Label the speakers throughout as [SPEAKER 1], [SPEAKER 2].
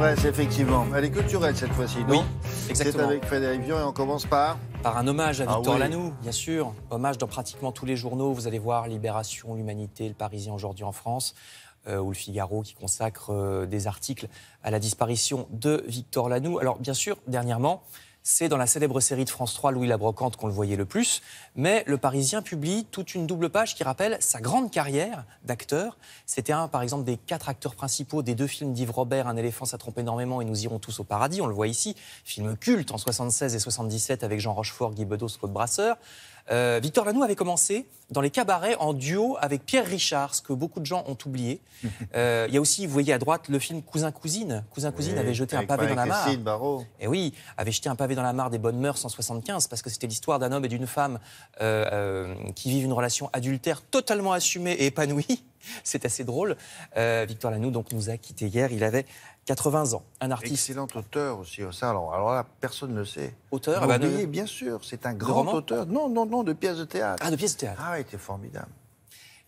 [SPEAKER 1] s'adresse effectivement. Elle est culturelle cette fois-ci,
[SPEAKER 2] Oui,
[SPEAKER 1] non?
[SPEAKER 2] exactement.
[SPEAKER 1] C'est avec Frédéric Vian et on commence par...
[SPEAKER 2] Par un hommage à Victor
[SPEAKER 1] oui.
[SPEAKER 2] Lanoux, bien sûr. Hommage dans pratiquement tous les journaux. Vous allez voir Libération, L'Humanité, Le Parisien aujourd'hui en France, ou Le Figaro qui consacre des articles à la disparition de Victor Lanoux. Alors bien sûr, dernièrement, c'est dans la célèbre série de France 3, Louis la Brocante, qu'on le voyait le plus. Mais Le Parisien publie toute une double page qui rappelle sa grande carrière d'acteur. C'était par exemple, des 4 acteurs principaux des 2 films d'Yves Robert, Un éléphant, ça trompe énormément et Nous irons tous au paradis. On le voit ici. Film culte en 76 et 77 avec Jean Rochefort, Guy Bedos, Claude Brasseur. Victor Lanoux avait commencé dans les cabarets en duo avec Pierre Richard, ce que beaucoup de gens ont oublié. Il y a aussi, vous voyez à droite, le film Cousin-Cousine. Cousin-Cousine avait jeté un pavé dans la mare. Et oui, avait jeté un pavé dans la mare des bonnes mœurs en 75, parce que c'était l'histoire d'un homme et d'une femme qui vivent une relation adultère totalement assumée et épanouie. C'est assez drôle. Victor Lanoux donc, nous a quittés hier. Il avait 80 ans. Un artiste.
[SPEAKER 1] Excellent auteur aussi. Ça, alors là, personne ne le sait.
[SPEAKER 2] Auteur
[SPEAKER 1] Oui, bien sûr. C'est un grand auteur. Non, de pièces de théâtre.
[SPEAKER 2] Ah, de pièces de théâtre.
[SPEAKER 1] Ah, il était formidable.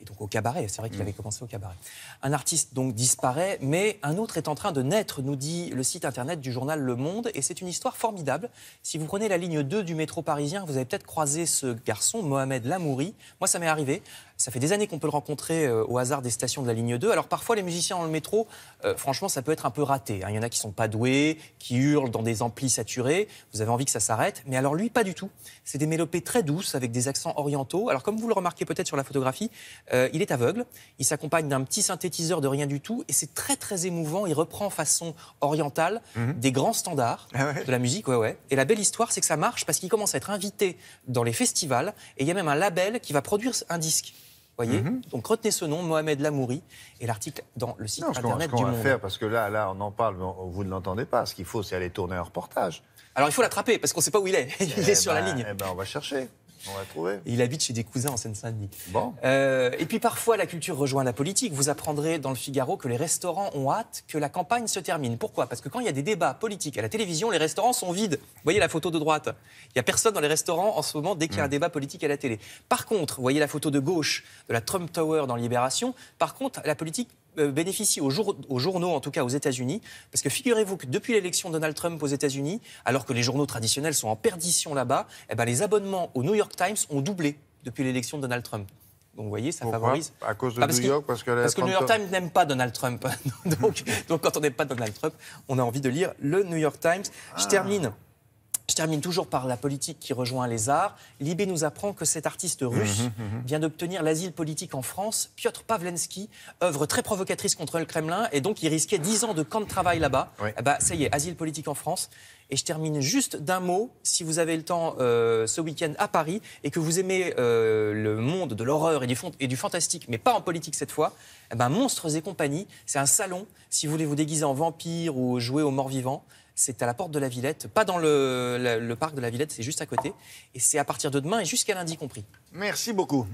[SPEAKER 2] Et donc au cabaret, c'est vrai qu'il avait commencé au cabaret. Un artiste donc disparaît, mais un autre est en train de naître, nous dit le site internet du journal Le Monde, et c'est une histoire formidable. Si vous prenez la ligne 2 du métro parisien, vous avez peut-être croisé ce garçon, Mohamed Lamouri. Moi, ça m'est arrivé. Ça fait des années qu'on peut le rencontrer au hasard des stations de la ligne 2. Alors parfois, les musiciens dans le métro, franchement, ça peut être un peu raté. Il y en a qui sont pas doués, qui hurlent dans des amplis saturés. Vous avez envie que ça s'arrête. Mais alors lui, pas du tout. C'est des mélopées très douces, avec des accents orientaux. Alors comme vous le remarquez peut-être sur la photographie, il est aveugle. Il s'accompagne d'un petit synthétiseur de rien du tout. Et c'est très, très émouvant. Il reprend façon orientale des grands standards de la musique. Ouais. Et la belle histoire, c'est que ça marche parce qu'il commence à être invité dans les festivals. Et il y a même un label qui va produire un disque. Voyez, donc retenez ce nom, Mohamed Lamouri, et l'article dans le site internet du Monde.
[SPEAKER 1] Ce qu'on va faire, parce que là, on en parle, mais vous ne l'entendez pas. Ce qu'il faut, c'est aller tourner un reportage.
[SPEAKER 2] Alors il faut l'attraper, parce qu'on ne sait pas où il est. Il est sur la ligne.
[SPEAKER 1] On va chercher. On va trouver.
[SPEAKER 2] Et il habite chez des cousins en Seine-Saint-Denis.
[SPEAKER 1] Bon.
[SPEAKER 2] Et puis parfois, la culture rejoint la politique. Vous apprendrez dans le Figaro que les restaurants ont hâte que la campagne se termine. Pourquoi? Parce que quand il y a des débats politiques à la télévision, les restaurants sont vides. Vous voyez la photo de droite? Il n'y a personne dans les restaurants en ce moment dès qu'il y a un débat politique à la télé. Par contre, vous voyez la photo de gauche de la Trump Tower dans Libération. Par contre, la politique bénéficie aux journaux, en tout cas aux États-Unis, parce que figurez-vous que depuis l'élection de Donald Trump aux États-Unis, alors que les journaux traditionnels sont en perdition là-bas, les abonnements au New York Times ont doublé depuis l'élection de Donald Trump. Donc vous voyez, ça favorise.
[SPEAKER 1] À cause de New York, parce que
[SPEAKER 2] le New York Times n'aime pas Donald Trump. donc quand on n'aime pas Donald Trump, on a envie de lire le New York Times. Je termine toujours par la politique qui rejoint les arts. Libé nous apprend que cet artiste russe vient d'obtenir l'asile politique en France. Piotr Pawlenski, œuvre très provocatrice contre le Kremlin, et donc il risquait 10 ans de camp de travail là-bas. Oui. Ça y est, asile politique en France. Et je termine juste d'un mot, si vous avez le temps ce week-end à Paris, et que vous aimez le monde de l'horreur et du fantastique, mais pas en politique cette fois, Monstres et compagnie, c'est un salon, si vous voulez vous déguiser en vampire ou jouer aux morts vivants. C'est à la porte de la Villette, pas dans le parc de la Villette, c'est juste à côté. Et c'est à partir de demain et jusqu'à lundi compris.
[SPEAKER 1] Merci beaucoup.